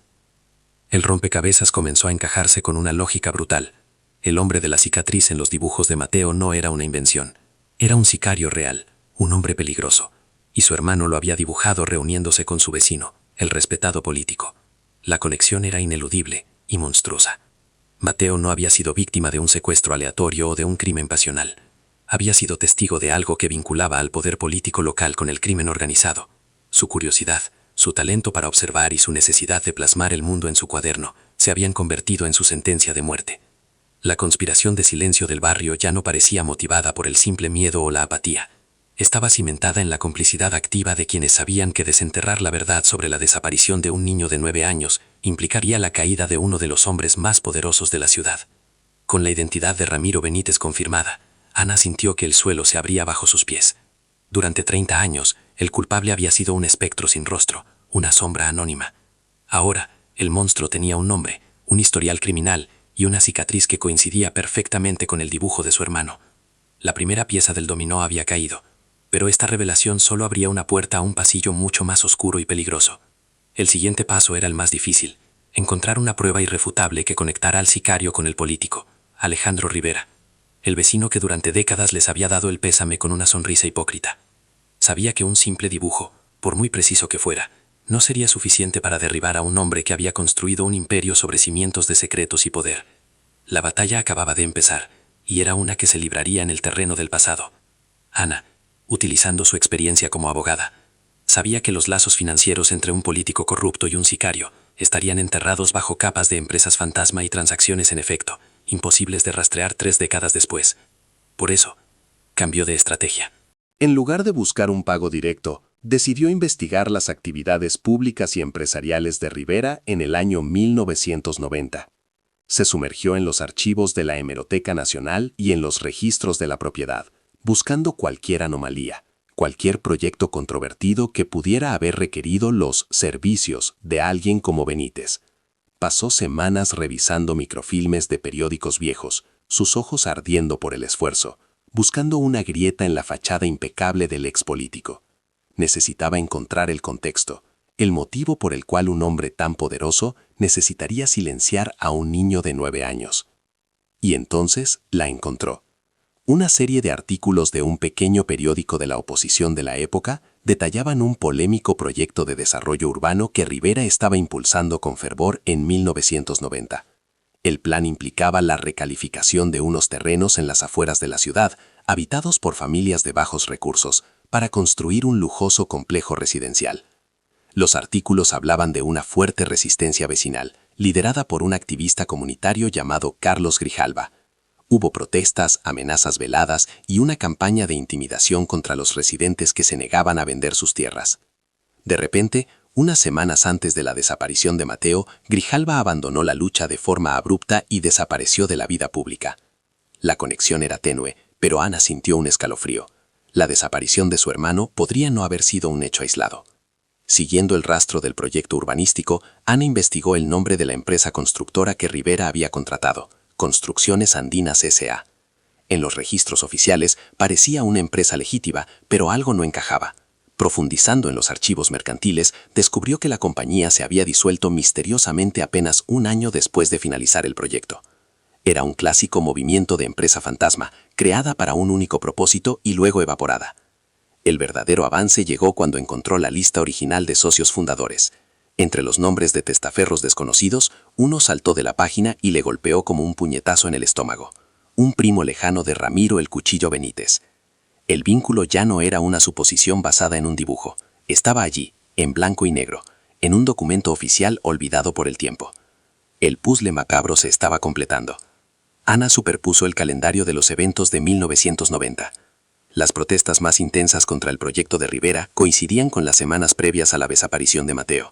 El rompecabezas comenzó a encajarse con una lógica brutal. El hombre de la cicatriz en los dibujos de Mateo no era una invención. Era un sicario real, un hombre peligroso, y su hermano lo había dibujado reuniéndose con su vecino, el respetado político. La conexión era ineludible y monstruosa. Mateo no había sido víctima de un secuestro aleatorio o de un crimen pasional. Había sido testigo de algo que vinculaba al poder político local con el crimen organizado. Su curiosidad, su talento para observar y su necesidad de plasmar el mundo en su cuaderno se habían convertido en su sentencia de muerte. La conspiración de silencio del barrio ya no parecía motivada por el simple miedo o la apatía. Estaba cimentada en la complicidad activa de quienes sabían que desenterrar la verdad sobre la desaparición de un niño de 9 años implicaría la caída de uno de los hombres más poderosos de la ciudad. Con la identidad de Ramiro Benítez confirmada, Ana sintió que el suelo se abría bajo sus pies. Durante 30 años, el culpable había sido un espectro sin rostro, una sombra anónima. Ahora, el monstruo tenía un nombre, un historial criminal y una cicatriz que coincidía perfectamente con el dibujo de su hermano. La primera pieza del dominó había caído, pero esta revelación solo abría una puerta a un pasillo mucho más oscuro y peligroso. El siguiente paso era el más difícil, encontrar una prueba irrefutable que conectara al sicario con el político, Alejandro Rivera, el vecino que durante décadas les había dado el pésame con una sonrisa hipócrita. Sabía que un simple dibujo, por muy preciso que fuera, no sería suficiente para derribar a un hombre que había construido un imperio sobre cimientos de secretos y poder. La batalla acababa de empezar, y era una que se libraría en el terreno del pasado. Ana, utilizando su experiencia como abogada, sabía que los lazos financieros entre un político corrupto y un sicario estarían enterrados bajo capas de empresas fantasma y transacciones en efecto, imposibles de rastrear 3 décadas después. Por eso, cambió de estrategia. En lugar de buscar un pago directo, decidió investigar las actividades públicas y empresariales de Rivera en el año 1990. Se sumergió en los archivos de la Hemeroteca Nacional y en los registros de la propiedad, buscando cualquier anomalía, cualquier proyecto controvertido que pudiera haber requerido los servicios de alguien como Benítez. Pasó semanas revisando microfilmes de periódicos viejos, sus ojos ardiendo por el esfuerzo, buscando una grieta en la fachada impecable del expolítico. Necesitaba encontrar el contexto, el motivo por el cual un hombre tan poderoso necesitaría silenciar a un niño de 9 años. Y entonces la encontró. Una serie de artículos de un pequeño periódico de la oposición de la época detallaban un polémico proyecto de desarrollo urbano que Rivera estaba impulsando con fervor en 1990. El plan implicaba la recalificación de unos terrenos en las afueras de la ciudad, habitados por familias de bajos recursos, para construir un lujoso complejo residencial. Los artículos hablaban de una fuerte resistencia vecinal, liderada por un activista comunitario llamado Carlos Grijalva. Hubo protestas, amenazas veladas y una campaña de intimidación contra los residentes que se negaban a vender sus tierras. De repente, unas semanas antes de la desaparición de Mateo, Grijalva abandonó la lucha de forma abrupta y desapareció de la vida pública. La conexión era tenue, pero Ana sintió un escalofrío. La desaparición de su hermano podría no haber sido un hecho aislado. Siguiendo el rastro del proyecto urbanístico, Ana investigó el nombre de la empresa constructora que Rivera había contratado, Construcciones Andinas S.A. En los registros oficiales parecía una empresa legítima, pero algo no encajaba. Profundizando en los archivos mercantiles, descubrió que la compañía se había disuelto misteriosamente apenas un año después de finalizar el proyecto. Era un clásico movimiento de empresa fantasma, creada para un único propósito y luego evaporada. El verdadero avance llegó cuando encontró la lista original de socios fundadores. Entre los nombres de testaferros desconocidos, uno saltó de la página y le golpeó como un puñetazo en el estómago. Un primo lejano de Ramiro el Cuchillo Benítez. El vínculo ya no era una suposición basada en un dibujo. Estaba allí, en blanco y negro, en un documento oficial olvidado por el tiempo. El puzzle macabro se estaba completando. Ana superpuso el calendario de los eventos de 1990. Las protestas más intensas contra el proyecto de Rivera coincidían con las semanas previas a la desaparición de Mateo.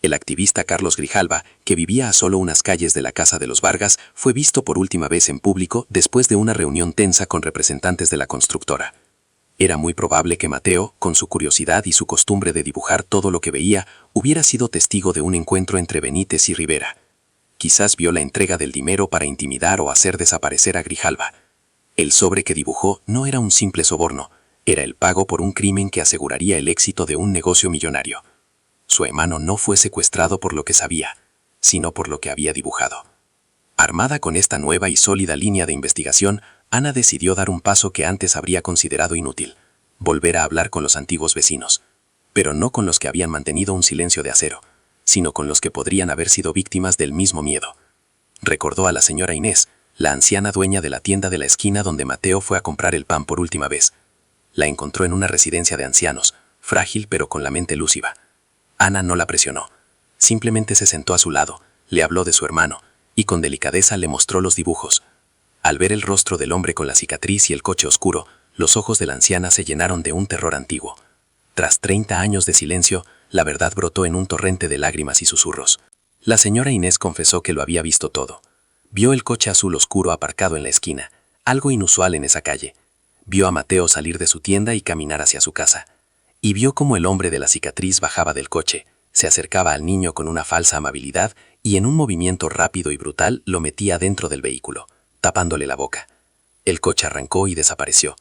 El activista Carlos Grijalva, que vivía a solo unas calles de la casa de los Vargas, fue visto por última vez en público después de una reunión tensa con representantes de la constructora. Era muy probable que Mateo, con su curiosidad y su costumbre de dibujar todo lo que veía, hubiera sido testigo de un encuentro entre Benítez y Rivera. Quizás vio la entrega del dinero para intimidar o hacer desaparecer a Grijalva. El sobre que dibujó no era un simple soborno, era el pago por un crimen que aseguraría el éxito de un negocio millonario. Su hermano no fue secuestrado por lo que sabía, sino por lo que había dibujado. Armada con esta nueva y sólida línea de investigación, Ana decidió dar un paso que antes habría considerado inútil, volver a hablar con los antiguos vecinos, pero no con los que habían mantenido un silencio de acero, sino con los que podrían haber sido víctimas del mismo miedo. Recordó a la señora Inés, la anciana dueña de la tienda de la esquina donde Mateo fue a comprar el pan por última vez. La encontró en una residencia de ancianos, frágil pero con la mente lúcida. Ana no la presionó. Simplemente se sentó a su lado, le habló de su hermano, y con delicadeza le mostró los dibujos. Al ver el rostro del hombre con la cicatriz y el coche oscuro, los ojos de la anciana se llenaron de un terror antiguo. Tras 30 años de silencio, la verdad brotó en un torrente de lágrimas y susurros. La señora Inés confesó que lo había visto todo. Vio el coche azul oscuro aparcado en la esquina, algo inusual en esa calle. Vio a Mateo salir de su tienda y caminar hacia su casa. Y vio cómo el hombre de la cicatriz bajaba del coche, se acercaba al niño con una falsa amabilidad y en un movimiento rápido y brutal lo metía dentro del vehículo, tapándole la boca. El coche arrancó y desapareció.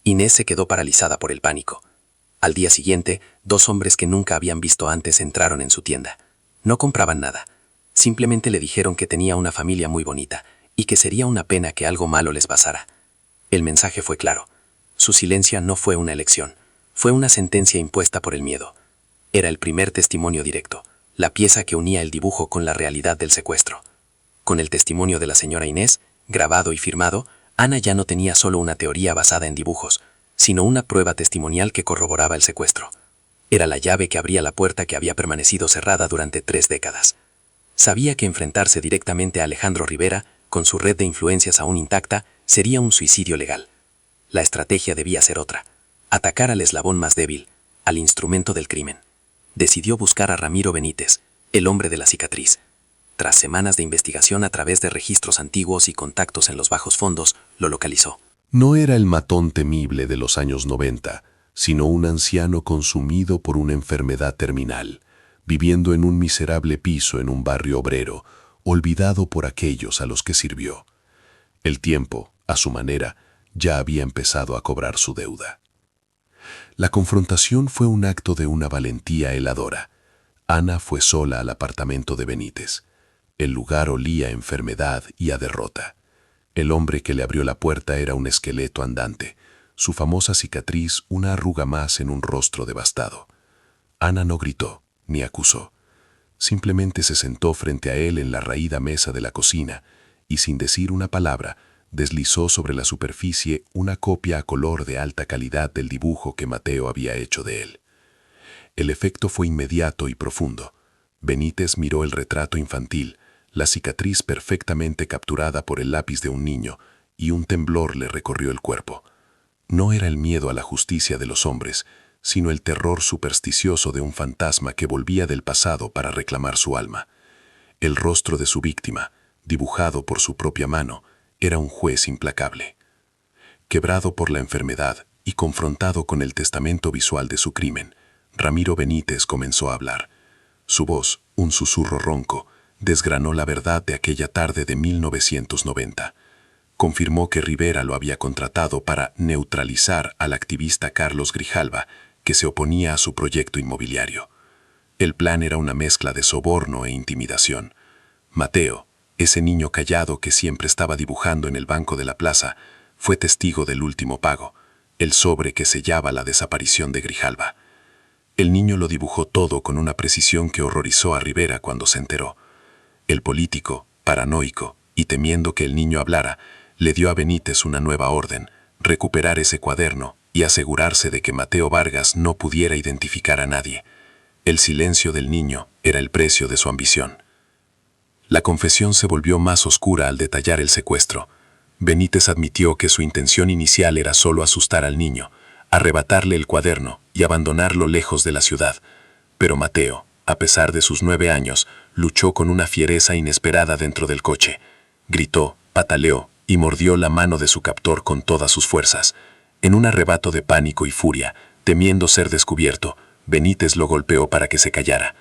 Inés se quedó paralizada por el pánico. Al día siguiente, 2 hombres que nunca habían visto antes entraron en su tienda. No compraban nada. Simplemente le dijeron que tenía una familia muy bonita y que sería una pena que algo malo les pasara. El mensaje fue claro. Su silencio no fue una elección, fue una sentencia impuesta por el miedo. Era el primer testimonio directo, la pieza que unía el dibujo con la realidad del secuestro. Con el testimonio de la señora Inés, grabado y firmado, Ana ya no tenía solo una teoría basada en dibujos, sino una prueba testimonial que corroboraba el secuestro. Era la llave que abría la puerta que había permanecido cerrada durante 3 décadas. Sabía que enfrentarse directamente a Alejandro Rivera, con su red de influencias aún intacta, sería un suicidio legal. La estrategia debía ser otra: atacar al eslabón más débil, al instrumento del crimen. Decidió buscar a Ramiro Benítez, el hombre de la cicatriz. Tras semanas de investigación a través de registros antiguos y contactos en los bajos fondos, lo localizó. No era el matón temible de los años 90, sino un anciano consumido por una enfermedad terminal, viviendo en un miserable piso en un barrio obrero, olvidado por aquellos a los que sirvió. El tiempo, a su manera, ya había empezado a cobrar su deuda. La confrontación fue un acto de una valentía heladora. Ana fue sola al apartamento de Benítez. El lugar olía a enfermedad y a derrota. El hombre que le abrió la puerta era un esqueleto andante, su famosa cicatriz una arruga más en un rostro devastado. Ana no gritó, ni acusó. Simplemente se sentó frente a él en la raída mesa de la cocina y, sin decir una palabra, deslizó sobre la superficie una copia a color de alta calidad del dibujo que Mateo había hecho de él. El efecto fue inmediato y profundo. Benítez miró el retrato infantil, la cicatriz perfectamente capturada por el lápiz de un niño, y un temblor le recorrió el cuerpo. No era el miedo a la justicia de los hombres, sino el terror supersticioso de un fantasma que volvía del pasado para reclamar su alma. El rostro de su víctima, dibujado por su propia mano, era un juez implacable. Quebrado por la enfermedad y confrontado con el testamento visual de su crimen, Ramiro Benítez comenzó a hablar. Su voz, un susurro ronco, desgranó la verdad de aquella tarde de 1990. Confirmó que Rivera lo había contratado para neutralizar al activista Carlos Grijalva, que se oponía a su proyecto inmobiliario. El plan era una mezcla de soborno e intimidación. Mateo, ese niño callado que siempre estaba dibujando en el banco de la plaza, fue testigo del último pago, el sobre que sellaba la desaparición de Grijalva. El niño lo dibujó todo con una precisión que horrorizó a Rivera cuando se enteró. El político, paranoico y temiendo que el niño hablara, le dio a Benítez una nueva orden: recuperar ese cuaderno y asegurarse de que Mateo Vargas no pudiera identificar a nadie. El silencio del niño era el precio de su ambición. La confesión se volvió más oscura al detallar el secuestro. Benítez admitió que su intención inicial era solo asustar al niño, arrebatarle el cuaderno y abandonarlo lejos de la ciudad. Pero Mateo, a pesar de sus 9 años, luchó con una fiereza inesperada dentro del coche. Gritó, pataleó y mordió la mano de su captor con todas sus fuerzas. En un arrebato de pánico y furia, temiendo ser descubierto, Benítez lo golpeó para que se callara.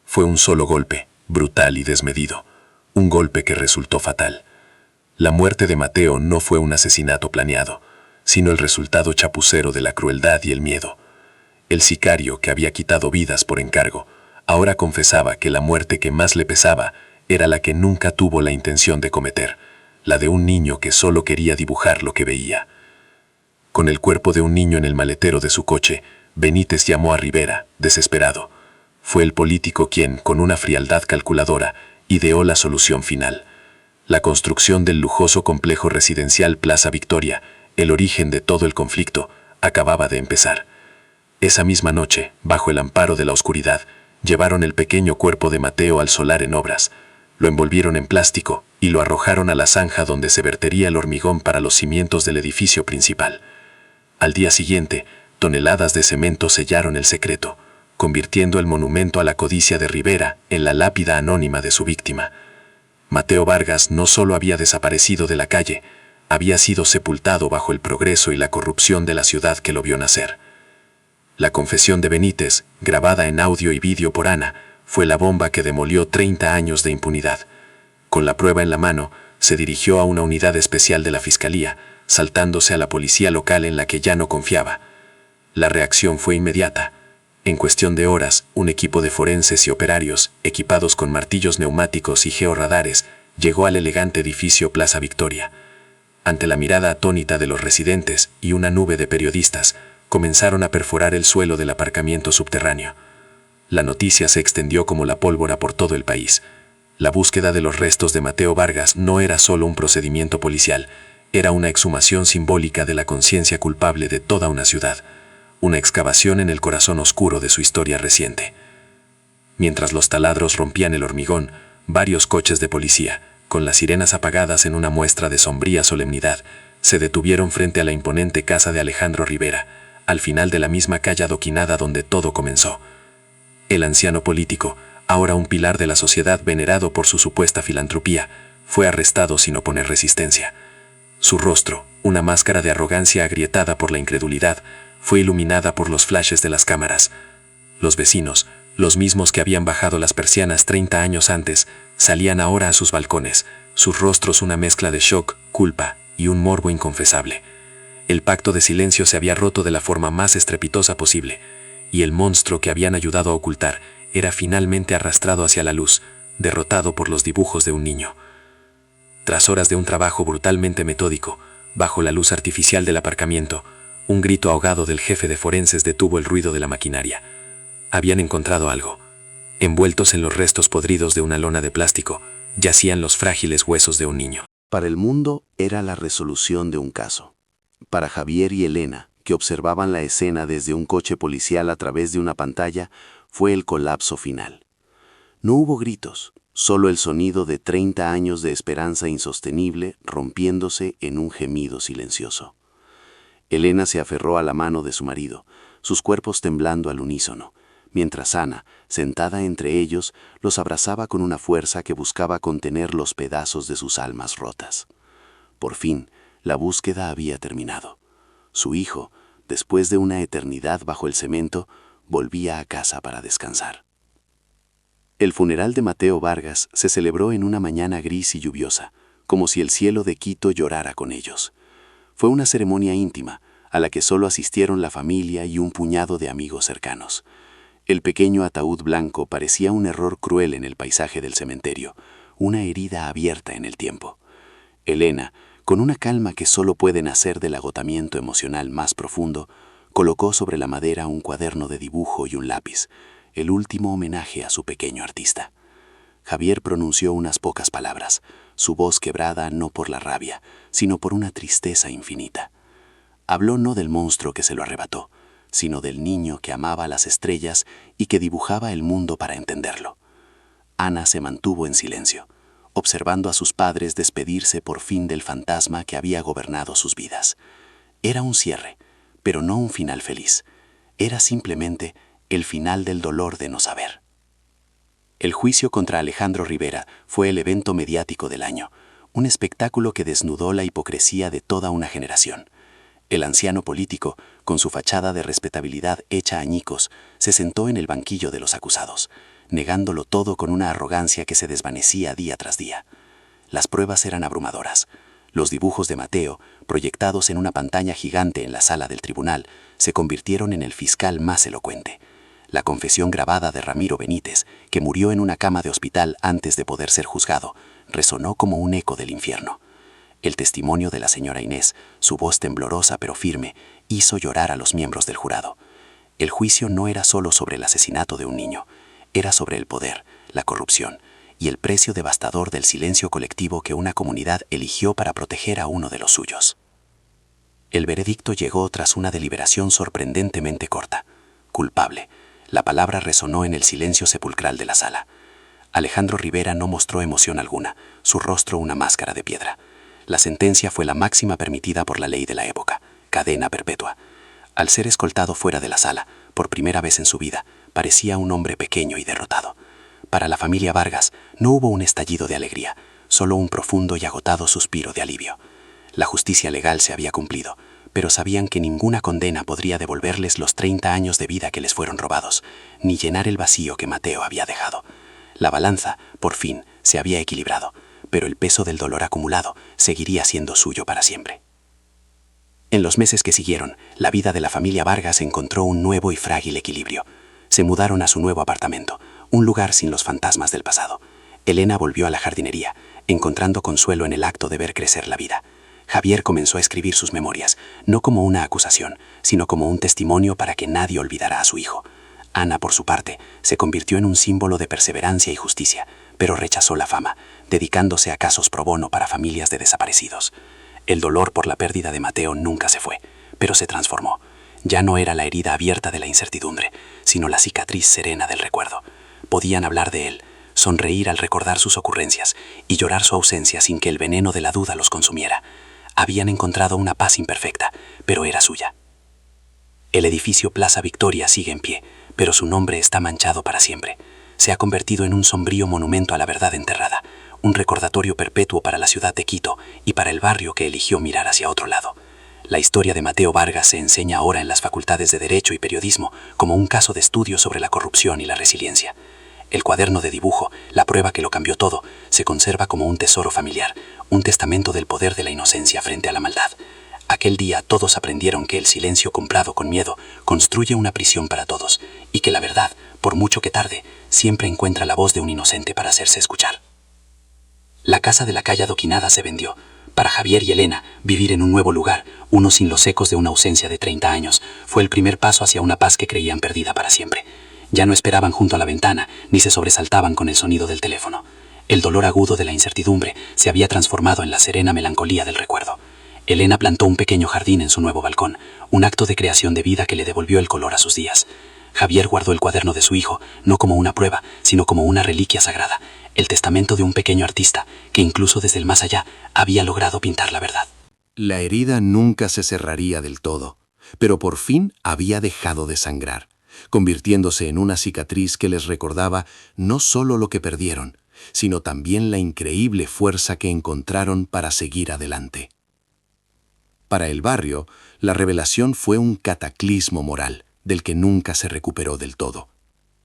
Fue un solo golpe, brutal y desmedido. Un golpe que resultó fatal. La muerte de Mateo no fue un asesinato planeado, sino el resultado chapucero de la crueldad y el miedo. El sicario, que había quitado vidas por encargo, ahora confesaba que la muerte que más le pesaba era la que nunca tuvo la intención de cometer, la de un niño que solo quería dibujar lo que veía. Con el cuerpo de un niño en el maletero de su coche, Benítez llamó a Rivera, desesperado. Fue el político quien, con una frialdad calculadora, ideó la solución final. La construcción del lujoso complejo residencial Plaza Victoria, el origen de todo el conflicto, acababa de empezar. Esa misma noche, bajo el amparo de la oscuridad, llevaron el pequeño cuerpo de Mateo al solar en obras. Lo envolvieron en plástico y lo arrojaron a la zanja donde se vertería el hormigón para los cimientos del edificio principal. Al día siguiente, toneladas de cemento sellaron el secreto, convirtiendo el monumento a la codicia de Rivera en la lápida anónima de su víctima. Mateo Vargas no solo había desaparecido de la calle, había sido sepultado bajo el progreso y la corrupción de la ciudad que lo vio nacer. La confesión de Benítez, grabada en audio y vídeo por Ana, fue la bomba que demolió 30 años de impunidad. Con la prueba en la mano, se dirigió a una unidad especial de la Fiscalía, saltándose a la policía local en la que ya no confiaba. La reacción fue inmediata. En cuestión de horas, un equipo de forenses y operarios, equipados con martillos neumáticos y georradares, llegó al elegante edificio Plaza Victoria. Ante la mirada atónita de los residentes y una nube de periodistas, comenzaron a perforar el suelo del aparcamiento subterráneo. La noticia se extendió como la pólvora por todo el país. La búsqueda de los restos de Mateo Vargas no era solo un procedimiento policial, era una exhumación simbólica de la conciencia culpable de toda una ciudad, una excavación en el corazón oscuro de su historia reciente. Mientras los taladros rompían el hormigón, varios coches de policía, con las sirenas apagadas en una muestra de sombría solemnidad, se detuvieron frente a la imponente casa de Alejandro Rivera, al final de la misma calle adoquinada donde todo comenzó. El anciano político, ahora un pilar de la sociedad venerado por su supuesta filantropía, fue arrestado sin oponer resistencia. Su rostro, una máscara de arrogancia agrietada por la incredulidad, fue iluminada por los flashes de las cámaras. Los vecinos, los mismos que habían bajado las persianas 30 años antes, salían ahora a sus balcones, sus rostros una mezcla de shock, culpa y un morbo inconfesable. El pacto de silencio se había roto de la forma más estrepitosa posible, y el monstruo que habían ayudado a ocultar era finalmente arrastrado hacia la luz, derrotado por los dibujos de un niño. Tras horas de un trabajo brutalmente metódico, bajo la luz artificial del aparcamiento, un grito ahogado del jefe de forenses detuvo el ruido de la maquinaria. Habían encontrado algo. Envueltos en los restos podridos de una lona de plástico, yacían los frágiles huesos de un niño. Para el mundo era la resolución de un caso. Para Javier y Elena, que observaban la escena desde un coche policial a través de una pantalla, fue el colapso final. No hubo gritos, solo el sonido de 30 años de esperanza insostenible rompiéndose en un gemido silencioso. Elena se aferró a la mano de su marido, sus cuerpos temblando al unísono, mientras Ana, sentada entre ellos, los abrazaba con una fuerza que buscaba contener los pedazos de sus almas rotas. Por fin, la búsqueda había terminado. Su hijo, después de una eternidad bajo el cemento, volvía a casa para descansar. El funeral de Mateo Vargas se celebró en una mañana gris y lluviosa, como si el cielo de Quito llorara con ellos. Fue una ceremonia íntima, a la que solo asistieron la familia y un puñado de amigos cercanos. El pequeño ataúd blanco parecía un error cruel en el paisaje del cementerio, una herida abierta en el tiempo. Elena, con una calma que solo puede nacer del agotamiento emocional más profundo, colocó sobre la madera un cuaderno de dibujo y un lápiz, el último homenaje a su pequeño artista. Javier pronunció unas pocas palabras, su voz quebrada no por la rabia, sino por una tristeza infinita. Habló no del monstruo que se lo arrebató, sino del niño que amaba las estrellas y que dibujaba el mundo para entenderlo. Ana se mantuvo en silencio, observando a sus padres despedirse por fin del fantasma que había gobernado sus vidas. Era un cierre, pero no un final feliz. Era simplemente el final del dolor de no saber. El juicio contra Alejandro Rivera fue el evento mediático del año, un espectáculo que desnudó la hipocresía de toda una generación. El anciano político, con su fachada de respetabilidad hecha añicos, se sentó en el banquillo de los acusados, negándolo todo con una arrogancia que se desvanecía día tras día. Las pruebas eran abrumadoras. Los dibujos de Mateo, proyectados en una pantalla gigante en la sala del tribunal, se convirtieron en el fiscal más elocuente. La confesión grabada de Ramiro Benítez, que murió en una cama de hospital antes de poder ser juzgado, resonó como un eco del infierno. El testimonio de la señora Inés, su voz temblorosa pero firme, hizo llorar a los miembros del jurado. El juicio no era solo sobre el asesinato de un niño, era sobre el poder, la corrupción y el precio devastador del silencio colectivo que una comunidad eligió para proteger a uno de los suyos. El veredicto llegó tras una deliberación sorprendentemente corta. Culpable. La palabra resonó en el silencio sepulcral de la sala. Alejandro Rivera no mostró emoción alguna, su rostro una máscara de piedra. La sentencia fue la máxima permitida por la ley de la época, cadena perpetua. Al ser escoltado fuera de la sala, por primera vez en su vida, parecía un hombre pequeño y derrotado. Para la familia Vargas no hubo un estallido de alegría, solo un profundo y agotado suspiro de alivio. La justicia legal se había cumplido, pero sabían que ninguna condena podría devolverles los 30 años de vida que les fueron robados, ni llenar el vacío que Mateo había dejado. La balanza, por fin, se había equilibrado, pero el peso del dolor acumulado seguiría siendo suyo para siempre. En los meses que siguieron, la vida de la familia Vargas encontró un nuevo y frágil equilibrio. Se mudaron a su nuevo apartamento, un lugar sin los fantasmas del pasado. Elena volvió a la jardinería, encontrando consuelo en el acto de ver crecer la vida. Javier comenzó a escribir sus memorias, no como una acusación, sino como un testimonio para que nadie olvidara a su hijo. Ana, por su parte, se convirtió en un símbolo de perseverancia y justicia, pero rechazó la fama, dedicándose a casos pro bono para familias de desaparecidos. El dolor por la pérdida de Mateo nunca se fue, pero se transformó. Ya no era la herida abierta de la incertidumbre, sino la cicatriz serena del recuerdo. Podían hablar de él, sonreír al recordar sus ocurrencias y llorar su ausencia sin que el veneno de la duda los consumiera. Habían encontrado una paz imperfecta, pero era suya. El edificio Plaza Victoria sigue en pie, pero su nombre está manchado para siempre. Se ha convertido en un sombrío monumento a la verdad enterrada, un recordatorio perpetuo para la ciudad de Quito y para el barrio que eligió mirar hacia otro lado. La historia de Mateo Vargas se enseña ahora en las facultades de Derecho y Periodismo como un caso de estudio sobre la corrupción y la resiliencia. El cuaderno de dibujo, la prueba que lo cambió todo, se conserva como un tesoro familiar, un testamento del poder de la inocencia frente a la maldad. Aquel día todos aprendieron que el silencio comprado con miedo construye una prisión para todos y que la verdad, por mucho que tarde, siempre encuentra la voz de un inocente para hacerse escuchar. La casa de la calle Adoquinada se vendió. Para Javier y Elena, vivir en un nuevo lugar, uno sin los ecos de una ausencia de 30 años, fue el primer paso hacia una paz que creían perdida para siempre. Ya no esperaban junto a la ventana, ni se sobresaltaban con el sonido del teléfono. El dolor agudo de la incertidumbre se había transformado en la serena melancolía del recuerdo. Elena plantó un pequeño jardín en su nuevo balcón, un acto de creación de vida que le devolvió el color a sus días. Javier guardó el cuaderno de su hijo, no como una prueba, sino como una reliquia sagrada, el testamento de un pequeño artista que incluso desde el más allá había logrado pintar la verdad. La herida nunca se cerraría del todo, pero por fin había dejado de sangrar, convirtiéndose en una cicatriz que les recordaba no solo lo que perdieron, sino también la increíble fuerza que encontraron para seguir adelante. Para el barrio, la revelación fue un cataclismo moral, del que nunca se recuperó del todo.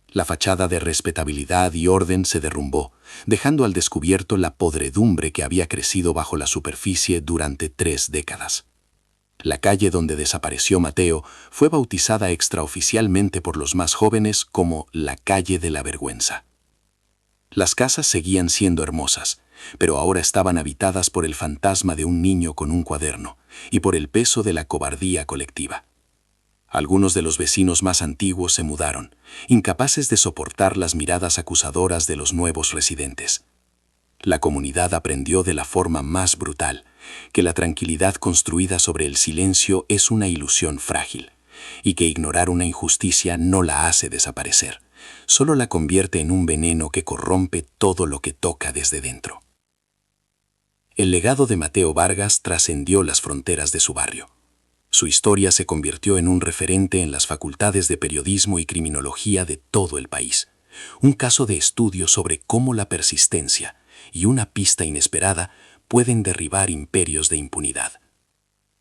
La fachada de respetabilidad y orden se derrumbó, dejando al descubierto la podredumbre que había crecido bajo la superficie durante 3 décadas. La calle donde desapareció Mateo fue bautizada extraoficialmente por los más jóvenes como la calle de la vergüenza. Las casas seguían siendo hermosas, pero ahora estaban habitadas por el fantasma de un niño con un cuaderno y por el peso de la cobardía colectiva. Algunos de los vecinos más antiguos se mudaron, incapaces de soportar las miradas acusadoras de los nuevos residentes. La comunidad aprendió de la forma más brutal que la tranquilidad construida sobre el silencio es una ilusión frágil y que ignorar una injusticia no la hace desaparecer, solo la convierte en un veneno que corrompe todo lo que toca desde dentro. El legado de Mateo Vargas trascendió las fronteras de su barrio. Su historia se convirtió en un referente en las facultades de periodismo y criminología de todo el país. Un caso de estudio sobre cómo la persistencia y una pista inesperada pueden derribar imperios de impunidad.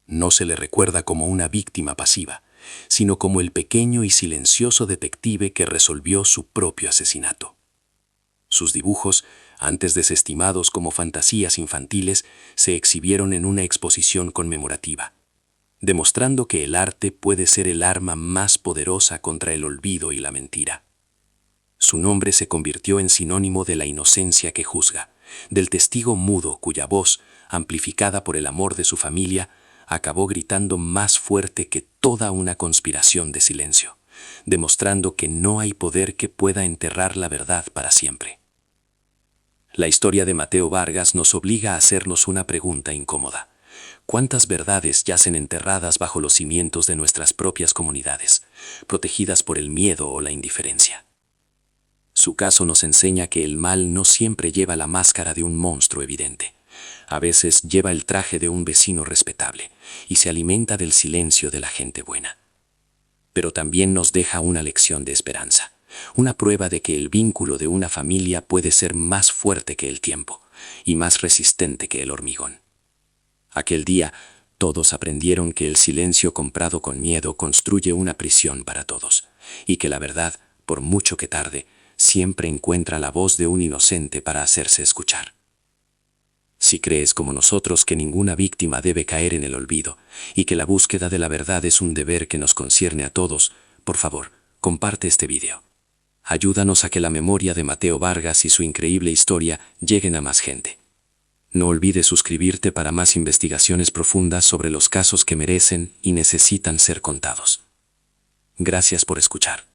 No se le recuerda como una víctima pasiva, sino como el pequeño y silencioso detective que resolvió su propio asesinato. Sus dibujos, antes desestimados como fantasías infantiles, se exhibieron en una exposición conmemorativa, demostrando que el arte puede ser el arma más poderosa contra el olvido y la mentira. Su nombre se convirtió en sinónimo de la inocencia que juzga, del testigo mudo cuya voz, amplificada por el amor de su familia, acabó gritando más fuerte que toda una conspiración de silencio, demostrando que no hay poder que pueda enterrar la verdad para siempre. La historia de Mateo Vargas nos obliga a hacernos una pregunta incómoda. ¿Cuántas verdades yacen enterradas bajo los cimientos de nuestras propias comunidades, protegidas por el miedo o la indiferencia? Su caso nos enseña que el mal no siempre lleva la máscara de un monstruo evidente. A veces lleva el traje de un vecino respetable y se alimenta del silencio de la gente buena. Pero también nos deja una lección de esperanza, una prueba de que el vínculo de una familia puede ser más fuerte que el tiempo y más resistente que el hormigón. Aquel día, todos aprendieron que el silencio comprado con miedo construye una prisión para todos, y que la verdad, por mucho que tarde, siempre encuentra la voz de un inocente para hacerse escuchar. Si crees como nosotros que ninguna víctima debe caer en el olvido y que la búsqueda de la verdad es un deber que nos concierne a todos, por favor, comparte este video. Ayúdanos a que la memoria de Mateo Vargas y su increíble historia lleguen a más gente. No olvides suscribirte para más investigaciones profundas sobre los casos que merecen y necesitan ser contados. Gracias por escuchar.